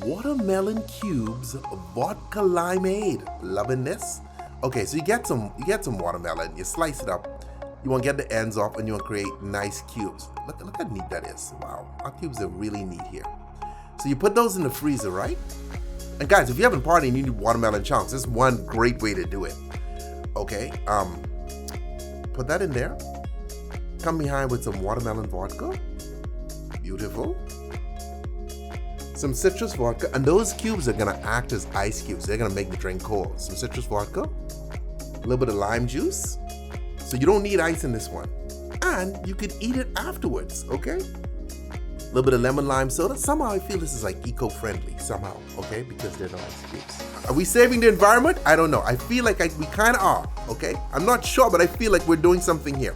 watermelon cubes, vodka limeade. Loving this? Okay, so you get some watermelon, you slice it up. You want to get the ends off and you want to create nice cubes. Look how neat that is. Wow, our cubes are really neat here. So you put those in the freezer, right? And guys, if you haven't partied and you need watermelon chunks, this is one great way to do it. Okay, put that in there. Come behind with some watermelon vodka. Beautiful. Some citrus vodka, and those cubes are gonna act as ice cubes. They're gonna make the drink cold. Some citrus vodka, a little bit of lime juice. So you don't need ice in this one. And you could eat it afterwards, okay? A little bit of lemon lime soda. Somehow I feel this is like eco-friendly, somehow, okay? Because they're no ice cubes. Are we saving the environment? I don't know. I feel like we kind of are, okay? I'm not sure, but I feel like we're doing something here.